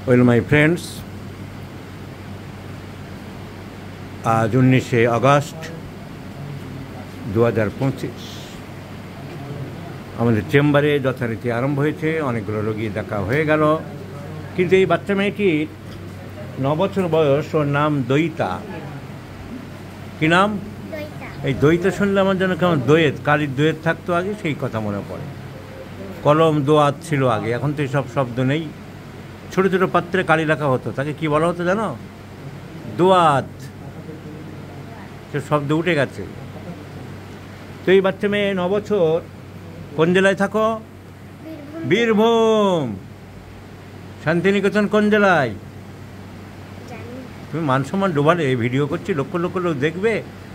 Well, my friends, আজ 19শে August 2025 আমাদের চেম্বারে যথারীতি আরম্ভ হয়েছে। অনেকগুলো রোগী দেখা হয়ে গেল, কিন্তু এই বাচ্চা মেয়েটির 9 বছর বয়স। ওর নাম দইতা। কি নাম? এই দইতা শুনলে আমার যেন কেমন দোয়েত, কালির দোয়েত থাকতো আগে, সেই কথা মনে পড়ে। কলম দোয়াত ছিল আগে, এখন তো এইসব শব্দ নেই। ছোটো ছোটো পাত্রে কালি রাখা হতো, তাকে কি বলা হতো জানো? দোয়াত। সে শব্দ উঠে গেছে। তো এই বাচ্চা মেয়ে 9 বছর। কোন জেলায় থাকো? বীরভূম। শান্তিনিকেতন কোন জেলায়? তুমি মান সম্মান ডোবালে, ভিডিও করছি, লক্ষ লক্ষ লোক দেখবে,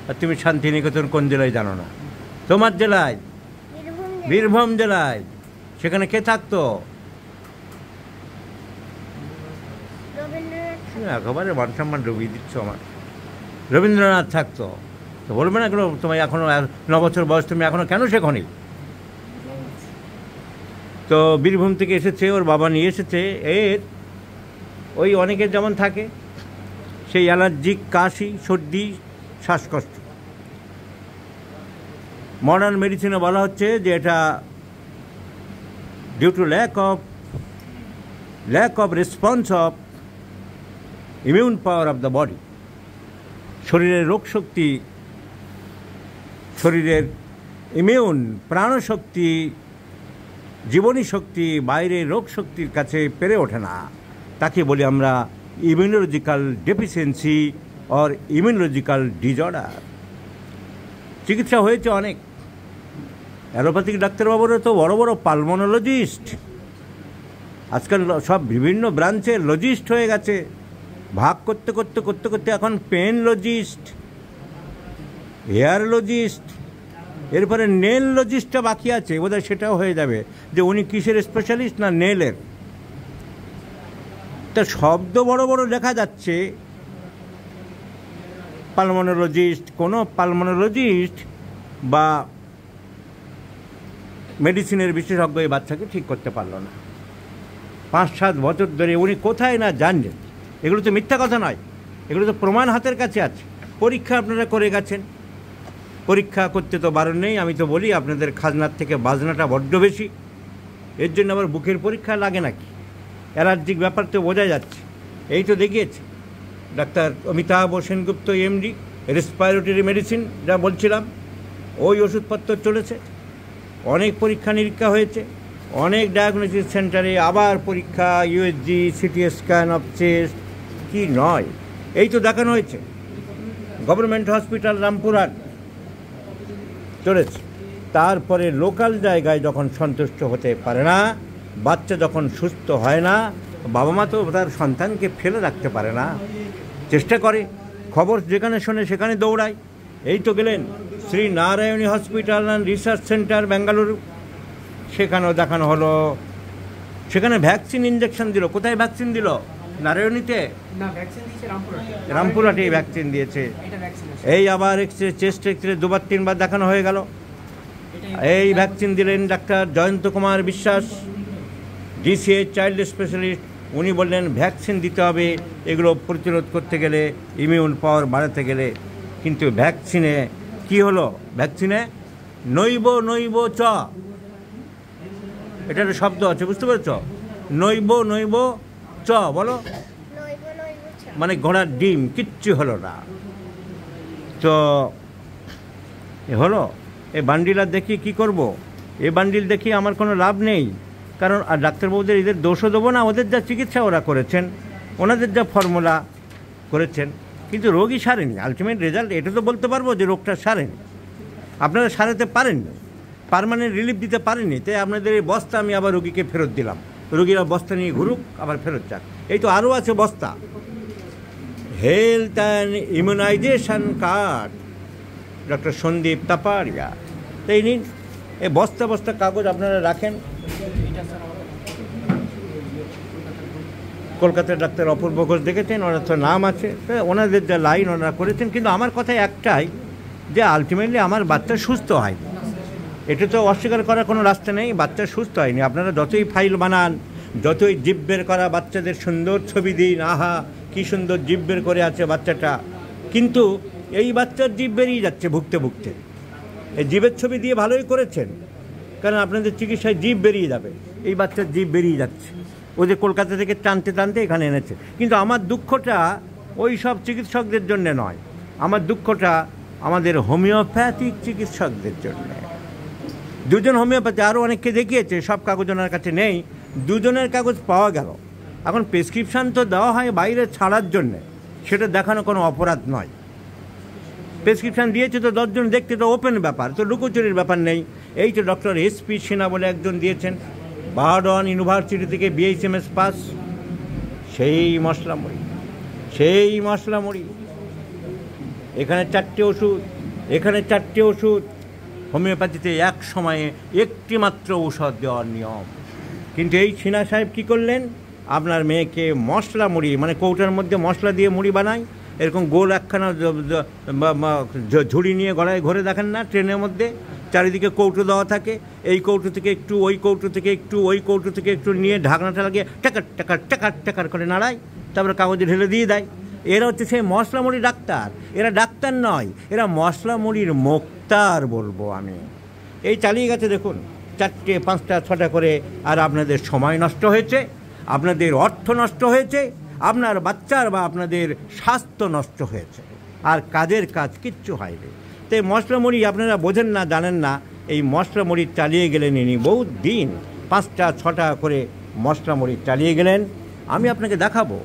আর তুমি শান্তিনিকেতন কোন জেলায় জানো না। তোমার জেলায়? বীরভূম জেলায়। সেখানে কে থাকতো? একেবারে মান সম্মান ডুবিয়ে দিচ্ছ আমার। রবীন্দ্রনাথ থাকতো। তো বলবে না কেন তোমার এখনও 9 বছর বয়স, তুমি এখনও কেন শেখনি? তো বীরভূম থেকে এসেছে, ওর বাবা নিয়ে এসেছে। এর ওই অনেকের যেমন থাকে সেই অ্যালার্জিক, কাশি, সর্দি, শ্বাসকষ্ট। মডার্ন মেডিসিনে বলা হচ্ছে যে এটা due to lack of response of immune power of the body. শরীরের রোগ শক্তি, শরীরের ইমিউন, প্রাণশক্তি, জীবনী শক্তি বাইরের রোগ শক্তির কাছে পেরে ওঠে না। তাকে বলি আমরা immunological deficiency or immunological disorder. চিকিৎসা হয়েছে অনেক। অ্যালোপ্যাথিক ডাক্তারবাবুরা তো বড় বড় পালমোনোলজিস্ট, আজকাল সব বিভিন্ন ব্রাঞ্চের লজিস্ট হয়ে গেছে। ভাগ করতে করতে করতে করতে এখন পেনলজিস্ট, হেয়ারলজিস্ট, এরপরে নেল লজিস্টটা বাকি আছে। বোধহয় সেটাও হয়ে যাবে, যে উনি কিসের স্পেশালিস্ট না নেলের। তা শব্দ বড় বড় লেখা যাচ্ছে পালমোনোলজিস্ট। কোনো পালমোনোলজিস্ট বা মেডিসিনের বিশেষজ্ঞ এই বাচ্চাকে ঠিক করতে পারল না। 5-7 বছর ধরে উনি কোথায় না জানলেন। এগুলো তো মিথ্যা কথা নয়, এগুলো তো প্রমাণ হাতের কাছে আছে। পরীক্ষা আপনারা করে গেছেন, পরীক্ষা করতে তো বারণ নেই। আমি তো বলি আপনাদের খাজনার থেকে বাজনাটা বড্ড বেশি। এর জন্য আবার বুকের পরীক্ষা লাগে নাকি? অ্যালার্জিক ব্যাপার তো বোঝা যাচ্ছে। এই তো দেখিয়েছে doctor Amitabh Sengupta, MD, respiratory medicine, যা বলছিলাম, ওই ওষুধপত্র চলেছে। অনেক পরীক্ষা নিরীক্ষা হয়েছে, অনেক ডায়াগনোসিস সেন্টারে আবার পরীক্ষা, USG, CT scan of chest, কি নয়, এই তো দেখানো হয়েছে। গভর্নমেন্ট হসপিটাল রামপুরহাট চলেছে। তারপরে লোকাল জায়গায় যখন সন্তুষ্ট হতে পারে না, বাচ্চা যখন সুস্থ হয় না, বাবা মা তো তার সন্তানকে ফেলে রাখতে পারে না, চেষ্টা করে। খবর যেখানে শোনে সেখানে দৌড়ায়। এই তো গেলেন Shri Narayani hospital and research centre Bengaluru, সেখানেও দেখানো হলো। সেখানে ভ্যাকসিন ইঞ্জেকশন দিল। কোথায় ভ্যাকসিন দিল? নারায়ণীতে? রামপুরহাটে ভ্যাকসিন দিয়েছে। এই আবার এক্সরে, চেস্ট এক্সরে 2-3 বার দেখানো হয়ে গেল। এই ভ্যাকসিন দিলেন doctor Jayanta Kumar Biswas, DCH child specialist. উনি বললেন ভ্যাকসিন দিতে হবে এগুলো প্রতিরোধ করতে গেলে, ইমিউন পাওয়ার বাড়াতে গেলে। কিন্তু ভ্যাকসিনে কি হলো? ভ্যাকসিনে নৈব চ, এটা একটা শব্দ আছে, বুঝতে পেরেছ? নৈব চ বলো, মানে ঘোড়ার ডিম, কিচ্ছু হলো না। তো এ হলো এই বান্ডিল। আর দেখি কী করব? এই বান্ডিল দেখি আমার কোনো লাভ নেই, কারণ আর ডাক্তারবাবুদের এদের দোষও দেবো না। ওদের যা চিকিৎসা ওরা করেছেন, ওনাদের যা ফর্মুলা করেছেন, কিন্তু রোগী সারেনি। আলটিমেট রেজাল্ট এটা তো বলতে পারবো যে রোগটা সারেনি। আপনারা সারাতে পারেননি, পার্মানেন্ট রিলিফ দিতে পারেননি। তাই আপনাদের এই বস্তা আমি আবার রোগীকে ফেরত দিলাম। রোগীরা বস্তা নিয়ে ঘুরুক, আবার ফেরত যাক। এই তো আরও আছে বস্তা, health and immunisation card, doctor Sandeep Taparia. তাই নিন, এই বস্তা বস্তা কাগজ আপনারা রাখেন। কলকাতার ডাক্তার অপূর্ব ঘোষ দেখেছেন, ওনার তো নাম আছে, ওনাদের যা লাইন ওনারা করেছেন। কিন্তু আমার কথা একটাই, যে আলটিমেটলি আমার বাচ্চা সুস্থ হয়নি। এটা তো অস্বীকার করার কোনো রাস্তা নেই। বাচ্চা সুস্থ হয়নি। আপনারা যতই ফাইল বানান, যতই জিভ বের করা বাচ্চাদের সুন্দর ছবি দিন, আহা কি সুন্দর জিভ বের করে আছে বাচ্চাটা, কিন্তু এই বাচ্চার জিভ বেরিয়ে যাচ্ছে ভুগতে ভুগতে। এই জিভের ছবি দিয়ে ভালোই করেছেন, কারণ আপনাদের চিকিৎসায় জিভ বেরিয়ে যাবে, এই বাচ্চার জিভ বেরিয়ে যাচ্ছে। ও যে কলকাতা থেকে টানতে টানতে এখানে এনেছে। কিন্তু আমার দুঃখটা ওই সব চিকিৎসকদের জন্য নয়, আমার দুঃখটা আমাদের হোমিওপ্যাথিক চিকিৎসকদের জন্য। দুজন হোমিওপ্যাথি, আরও অনেককে দেখিয়েছে, সব কাগজ ওনার কাছে নেই, দুজনের কাগজ পাওয়া গেল। এখন প্রেসক্রিপশান তো দেওয়া হয় বাইরে ছাড়ার জন্যে, সেটা দেখানো কোনো অপরাধ নয়। প্রেসক্রিপশান দিয়েছে তো 10 জন দেখতে, তো ওপেন ব্যাপার, তো লুকোচুরির ব্যাপার নেই। এই তো ডক্টর এসপি সিনহা বলে একজন দিয়েছেন, বারডন ইউনিভার্সিটি থেকে BHMS পাস, সেই মশলামুড়ি, সেই মশলামুড়ি। এখানে 4টে ওষুধ, এখানে 4টে ওষুধ। হোমিওপ্যাথিতে এক সময়ে একটি মাত্র ঔষধ দেওয়ার নিয়ম। কিন্তু এই সিনহা সাহেব কী করলেন, আপনার মেয়েকে মশলা মুড়ি, মানে কৌটার মধ্যে মশলা দিয়ে মুড়ি বানায়, এরকম গোল একখানা ঝুড়ি নিয়ে গলায় ঘরে দেখেন না ট্রেনের মধ্যে, চারিদিকে কৌটো দেওয়া থাকে, এই কৌটো থেকে একটু, ওই কৌটো থেকে একটু, ওই কৌটো থেকে একটু নিয়ে ঢাকনাটা লাগিয়ে টাকার টাকার টাকার টাকার করে নাড়ায়, তারপরে কাগজে ঢেলে দিয়ে দেয়। এরা হচ্ছে সেই মশলা মুড়ি ডাক্তার। এরা ডাক্তার নয়, এরা মশলা মুড়ির মোক্তার বলবো আমি। এই চালিয়ে গেছে দেখুন, 4টে 5টা 6টা করে, আর আপনাদের সময় নষ্ট হয়েছে, আপনাদের অর্থ নষ্ট হয়েছে, আপনার বাচ্চার বা আপনাদের স্বাস্থ্য নষ্ট হয়েছে, আর কাজের কাজ কিচ্ছু হয়নি। তো এই মশলা মুড়ি আপনারা বোঝেন না, জানেন না, এই মশলা মুড়ি চালিয়ে গেলেন ইনি বহুত দিন, 5টা 6টা করে মশলা মুড়ি চালিয়ে গেলেন। আমি আপনাকে দেখাবো,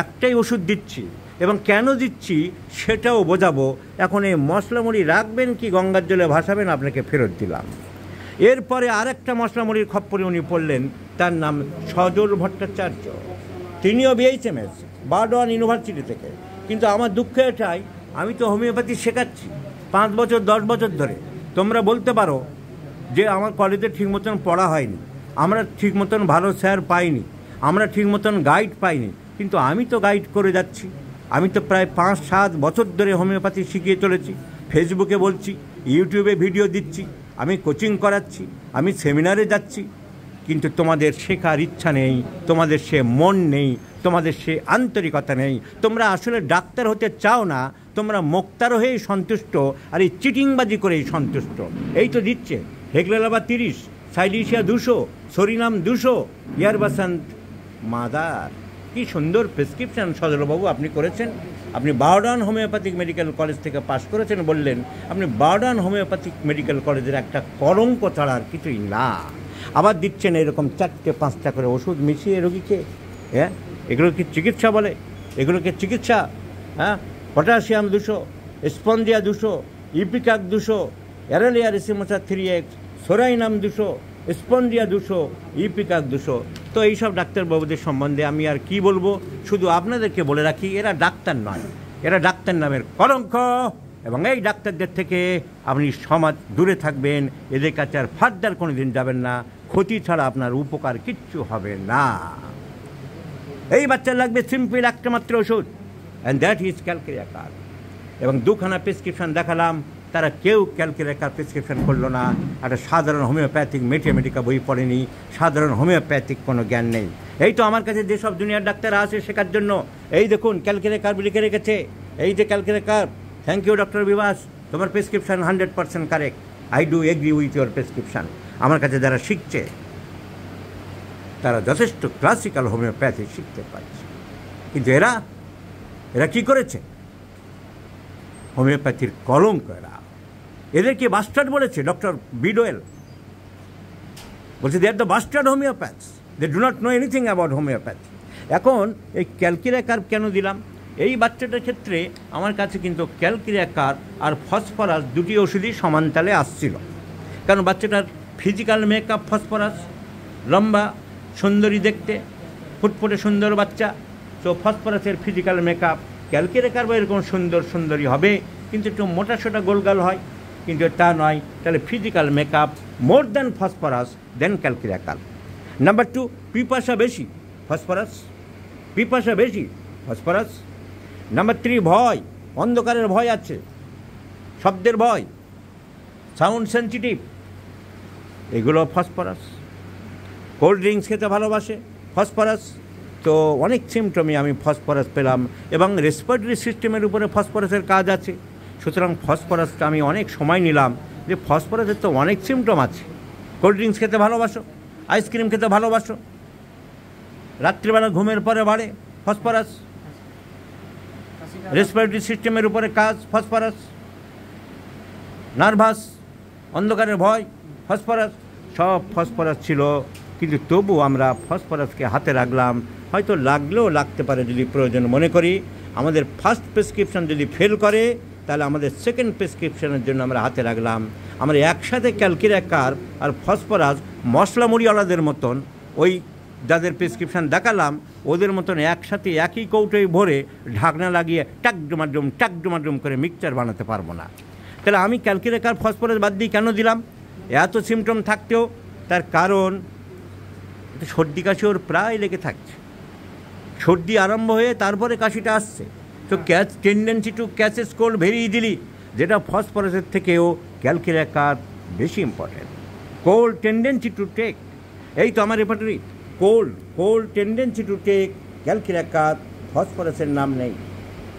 একটাই ওষুধ দিচ্ছি এবং কেন দিচ্ছি সেটাও বোঝাবো। এখন এই মশলা মুড়ি রাখবেন কি গঙ্গার জলে ভাসাবেন, আপনাকে ফেরত দিলাম। এরপরে আরেকটা মশলা মুড়ির খপ্পরে উনি পড়লেন, তার নাম সজল ভট্টাচার্য, তিনিও BHMS বারডন ইউনিভার্সিটি থেকে। কিন্তু আমার দুঃখ এটাই, আমি তো হোমিওপ্যাথি শেখাচ্ছি 5 বছর 10 বছর ধরে। তোমরা বলতে পারো যে আমার কলেজে ঠিক মতন পড়া হয়নি, আমরা ঠিক মতন ভালো স্যার পাইনি, আমরা ঠিক মতন গাইড পাইনি, কিন্তু আমি তো গাইড করে যাচ্ছি। আমি তো প্রায় 5-7 বছর ধরে হোমিওপ্যাথি শিখিয়ে চলেছি, ফেসবুকে বলছি, ইউটিউবে ভিডিও দিচ্ছি, আমি কোচিং করাচ্ছি, আমি সেমিনারে যাচ্ছি। কিন্তু তোমাদের শেখার ইচ্ছা নেই, তোমাদের সে মন নেই, তোমাদের সে আন্তরিকতা নেই। তোমরা আসলে ডাক্তার হতে চাও না, তোমরা মোক্তার হয়েই সন্তুষ্ট, আর এই চিটিংবাজি করেই সন্তুষ্ট। এই তো দিচ্ছে হেগলালাবা 30, সাইডিশিয়া 200, সরিনাম 200, ইয়ারবাসান্ত মাদার। কি সুন্দর প্রেসক্রিপশান সজলবাবু আপনি করেছেন। আপনি বারডন হোমিওপ্যাথিক মেডিকেল কলেজ থেকে পাশ করেছেন বললেন, আপনি বারডন হোমিওপ্যাথিক মেডিকেল কলেজের একটা কলঙ্ক ছাড়া আর কিছুই না। আবার দিচ্ছেন এরকম 4টে 5টা করে ওষুধ মিশিয়ে রোগীকে। হ্যাঁ, এগুলো কি চিকিৎসা বলে? এগুলোকে চিকিৎসা? হ্যাঁ, potassium 200, স্পন্দিয়া 200, ipecac 200, aralia রেসিমোসা 3X, psorinum 200, স্পন্দিয়া 200, ipecac 200। তো এইসব ডাক্তারবাবুদের সম্বন্ধে আমি আর কি বলবো, শুধু আপনাদেরকে বলে রাখি, এরা ডাক্তার নয়, এরা ডাক্তার নামের কলঙ্ক। এবং এই ডাক্তারদের থেকে আপনি সমাজ দূরে থাকবেন, এদের কাছে আর ফার্দার কোনো দিন যাবেন না, ক্ষতি ছাড়া আপনার উপকার কিচ্ছু হবে না। এই বাচ্চার লাগবে সিম্পল একটা মাত্র ওষুধ, অ্যান্ড দ্যাট ইজ ক্যালকেরিয়াকার। এবং 2খানা প্রেসক্রিপশান দেখালাম, তারা কেউ ক্যালকেরিয়াকার প্রেসক্রিপশান করলো না। একটা সাধারণ হোমিওপ্যাথিক ম্যাথমেটিকা বই পড়েনি, সাধারণ হোমিওপ্যাথিক কোনো জ্ঞান নেই। এই তো আমার কাছে যেসব দুনিয়ার ডাক্তাররা আসে শেখার জন্য, এই দেখুন ক্যালকেরিয়াকার লিখে রেখেছে, এই যে ক্যালকেরিয়াকার। থ্যাংক ইউ ডক্টর বিভাস, তোমার prescription 100% correct, I do agree with your prescription. আমার কাছে যারা শিখছে তারা যথেষ্ট ক্লাসিক্যাল হোমিওপ্যাথি শিখতে পারছে। কিন্তু এরা এরা কী করেছে? হোমিওপ্যাথির কলঙ্ক এরা। এদেরকে বাস্টার্ড বলেছে ডক্টর বিডোয়েল, বলছে they are the bastard homoeopaths, they do not know anything about homoeopathy. এখন এই ক্যালকেরিয়াকার কেন দিলাম? এই বাচ্চাটার ক্ষেত্রে আমার কাছে কিন্তু ক্যালকেরিয়াকার আর ফসফরাস দুটি ওষুধই সমানতালে আসছিল। কারণ বাচ্চাটার ফিজিক্যাল মেকআপ ফসফরাস, লম্বা সুন্দরী দেখতে, ফুটফুটে সুন্দর বাচ্চা, তো ফসফরাসের ফিজিক্যাল মেকআপ। ক্যালকেরিয়াকার বা এরকম সুন্দর সুন্দরী হবে, কিন্তু একটু মোটাসোটা গোলগাল হয়, কিন্তু তা নয়। তাহলে physical makeup more than phosphorus then calcarea carb. Number 2, পিপাসা বেশি, ফসফরাস, পিপাসা বেশি, ফসফরাস। নাম্বার 3, ভয়, অন্ধকারের ভয় আছে, শব্দের ভয়, সাউন্ড সেন্সিটিভ, এগুলো ফসফরাস। কোল্ড ড্রিঙ্কস খেতে ভালোবাসে, ফসফরাস, তো অনেক সিমটমই আমি ফসফরাস পেলাম এবং রেসপিরেটরি সিস্টেমের উপরে ফসফরাসের কাজ আছে। সুতরাং ফসফরাসটা আমি অনেক সময় নিলাম যে ফসফরাসের তো অনেক সিমটম আছে। কোল্ড ড্রিঙ্কস খেতে ভালোবাসো, আইসক্রিম খেতে ভালোবাসো, রাত্রিবেলা ঘুমের পরে বাড়ে ফসফরাস, রেসপিরেটরি সিস্টেমের উপরে কাজ ফসফরাস, নার্ভাস, অন্ধকারের ভয় ফসফরাস, সব ফসফরাস ছিল। কিন্তু তবু আমরা ফসফরাসকে হাতে রাখলাম, হয়তো লাগলেও লাগতে পারে যদি প্রয়োজন মনে করি। আমাদের ফার্স্ট প্রেসক্রিপশন যদি ফেল করে তাহলে আমাদের সেকেন্ড প্রেসক্রিপশনের জন্য আমরা হাতে রাখলাম। আমরা একসাথে ক্যালকিরাকার আর ফসফরাস মশলা মুড়িওয়ালাদের মতন, ওই যাদের প্রেসক্রিপশান দেখালাম ওদের মতন একসাথে একই কৌটোয় ভরে ঢাকনা লাগিয়ে টাকডুমাডুম করে মিক্সচার বানাতে পারবো না। তাহলে আমি ক্যালকিরাকার ফসফরাস বাদ দিয়ে কেন দিলাম? এত সিমটম থাকতেও তার কারণ সর্দি কাশি ওর প্রায় লেগে থাকছে, সর্দি আরম্ভ হয়ে তারপরে কাশিটা আসছে। তো tendency to catches cold very easily, যেটা ফসফরাসের থেকেও ক্যালকিরাকার বেশি important. Cold tendency to take, এই তো আমার repertory, cold tendency to take calcarea carb, ফসফরাসের নাম নেই।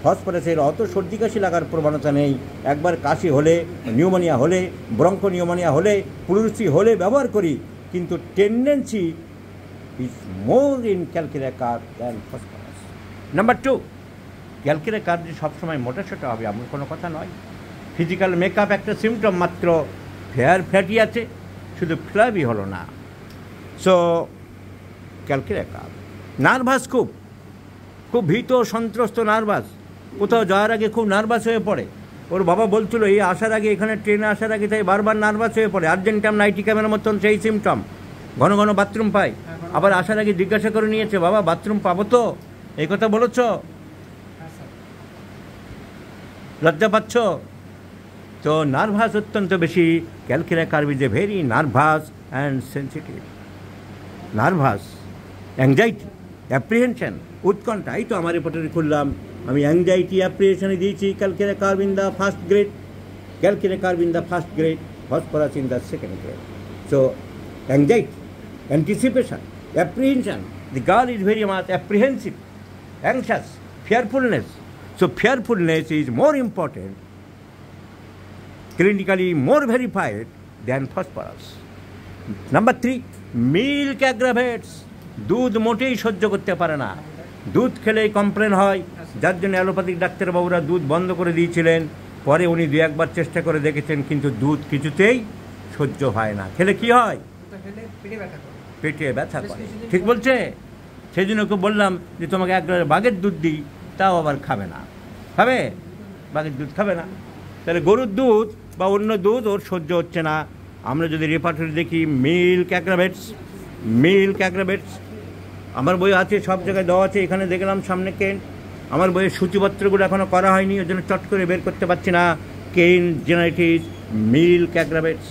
ফসফরাসের অত সর্দি কাশি লাগার প্রবণতা নেই। একবার কাশি হলে, নিউমোনিয়া হলে, ব্রঙ্কো নিউমোনিয়া হলে, প্লুরিসি হলে ব্যবহার করি, কিন্তু tendency is more in calcarea carb than phosphorus. Number 2, calcarea carb যে সবসময় মোটা সোটা হবে এমন কোনো কথা নয়। ফিজিক্যাল মেকআপ একটা সিমটম মাত্র, ফেয়ার ফ্যাটি আছে, শুধু ফ্ল্যাবি হলো না। সো ক্যালকিরাকার। নার্ভাস, খুব ভীত সন্ত্রস্ত নার্ভাস, কোথাও যাওয়ার আগে খুব নার্ভাস হয়ে পড়ে। ওর বাবা বলছিল এই আসার আগে, এখানে ট্রেনে আসার আগে তাই বারবার নার্ভাস হয়ে পড়ে, আর্জেন্টাম নাইটিকামের মতন সেই সিমটম, ঘন ঘন বাথরুম পাই। আবার আসার আগে জিজ্ঞাসা করে নিয়েছে, বাবা বাথরুম পাবো তো? এই কথা বলেছ? লজ্জা পাচ্ছ? তো নার্ভাস অত্যন্ত বেশি। Calcarea carb is a very nervous and sensitive. Nervous, anxiety, apprehension, উৎকণ্ঠা, এই তো আমার রিপোর্টারে খুললাম আমি অ্যাংজাইটি অ্যাপ্রিহেনশনে দিয়েছি calcarea carb in the first grade, calcarea carb in the first grade, phosphorus in the second grade. So anxiety, anticipation, apprehension. The girl is very much apprehensive, anxious, fearfulness. So fearfulness is more important, clinically more verified than phosphorus. Number 3, milk aggravates. দুধ মোটেই সহ্য করতে পারে না, দুধ খেলেই complain হয়, যার জন্য অ্যালোপ্যাথিক ডাক্তারবাবুরা দুধ বন্ধ করে দিয়েছিলেন। পরে উনি 2-1বার চেষ্টা করে দেখেছেন, কিন্তু দুধ কিছুতেই সহ্য হয় না। খেলে কি হয়? পেটে ব্যথা করে। ঠিক বলছে? সেই জন্য ওকে বললাম যে তোমাকে 1 গ্লাস বাঘের দুধ দিই, তাও আবার খাবে না। খাবে? বাঘের দুধ খাবে না। তাহলে গরুর দুধ বা অন্য দুধ ওর সহ্য হচ্ছে না। আমরা যদি রেপার্টরি দেখি, মিল্ক অ্যাগ্রাভেটস, আমার বই আছে, সব জায়গায় দেওয়া আছে, এখানে দেখলাম সামনে কেন, আমার বইয়ের সূচিপত্রগুলো এখনও করা হয়নি, ওই জন্য চট করে বের করতে পারছি না। কেন জেনাইটিস, milk aggravates,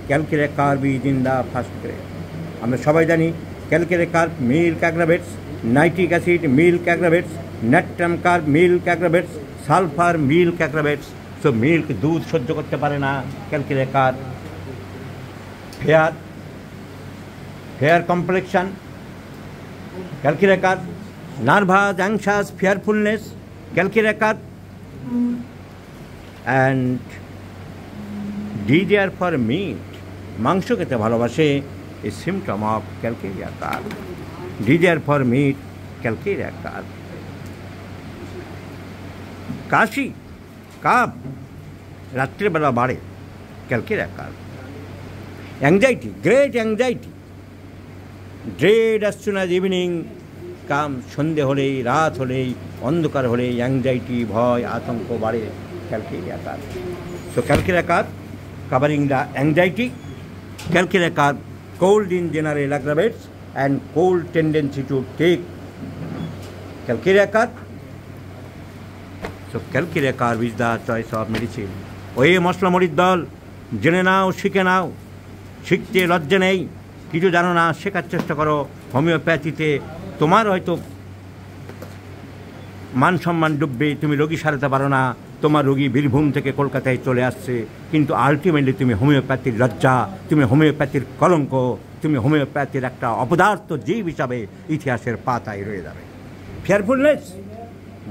calcarea carb is in the first grade. আমরা সবাই জানি calcarea carb, milk aggravates, nitric acid, milk aggravates, natrum carb, milk aggravates, sulphur, milk aggravates. So milk, দুধ সহ্য করতে পারে না calcarea carb. Fair complexion, calcarea carb. Nervous, anxious, fearfulness, calcarea carb. And desire for meat, মাংস খেতে ভালোবাসে, a symptom of calcarea carb. Desire for meat, calcarea carb. কাশি, cough রাত্রিবেলা বাড়ে, calcarea carb. Anxiety, great anxiety, dread as soon as evening কাম, সন্ধে হলেই, রাত হলেই, অন্ধকার হলেই অ্যাংজাইটি, ভয়, আতঙ্ক বাড়ে, calcarea carb. So calcarea carb covering the anxiety, calciracar, cold in general aggravates and cold tendency to take calciracar. So calciracar is the choice of medicine. ওই মশলা মুড়ির দল, জেনে নাও, শিখে নাও, শিখতে লজ্জা নেই। কিছু জানো না, শেখার চেষ্টা করো। হোমিওপ্যাথিতে তোমার হয়তো মান সম্মান ডুববে, তুমি রোগী সারাতে পারো না, তোমার রোগী বীরভূম থেকে কলকাতায় চলে আসছে, কিন্তু আলটিমেটলি তুমি হোমিওপ্যাথির লজ্জা, তুমি হোমিওপ্যাথির কলঙ্ক, তুমি হোমিওপ্যাথির একটা অপদার্থ জীব হিসাবে ইতিহাসের পাতায় রয়ে যাবে। ফিয়ারফুলনেস,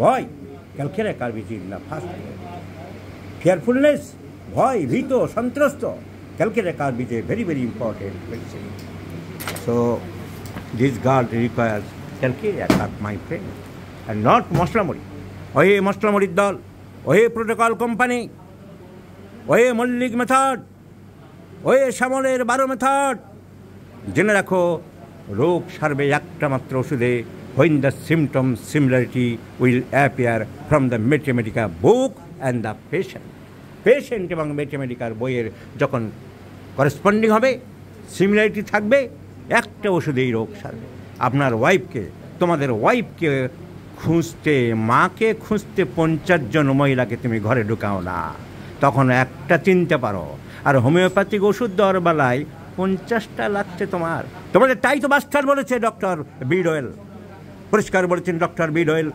ভয়, calcarea carb in the first. Fearfulness, ভয়, ভীত, সন্ত্রস্ত, calcarea carb a very very important medicine. So this guard requires calcarea carb, my friend, and not মশলামরি। ওহে মশলামরির দল, ওহে প্রোটোকল কোম্পানি, ওহে মল্লিক মেথড, ওহে শ্যামলের 12 মেথড, জেনে রাখো রোগ সারবে একটা মাত্র ওষুধে। when the symptom similarity will appear from the Mathematica book and the patient এবং ম্যাথমেটিকার বইয়ের যখন করেসপন্ডিং হবে, সিমিলারিটি থাকবে, একটা ওষুধেই রোগ সারবে। আপনার ওয়াইফকে, তোমাদের ওয়াইফকে খুঁজতে, মাকে খুঁজতে 50 জন মহিলাকে তুমি ঘরে ঢুকাও না, তখন একটা চিনতে পারো। আর হোমিওপ্যাথিক ওষুধ দেওয়ার বেলায় 50টা লাগছে তোমার। তোমাদের তাই তো বাস্টার বলেছে ডক্টর বিডওয়েল, পরিষ্কার বলেছেন doctor Bidwell,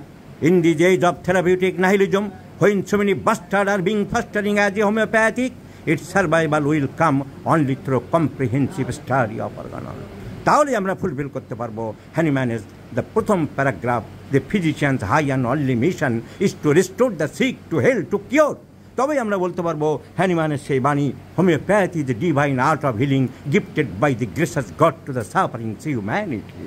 in the age of therapeutic nihilism, when so many bastards are being fostering as a homeopathic, its survival will come only through comprehensive study of organon. তাহলে আমরা fulfil করতে পারবো হ্যানিম্যানের the প্রথম paragraph, the physician's high and only mission is to restore the sick to health to cure. তবেই আমরা বলতে পারবো হ্যানিম্যানের সেই বাণী, homeopathy is the divine art of healing gifted by the gracious God to the suffering humanity.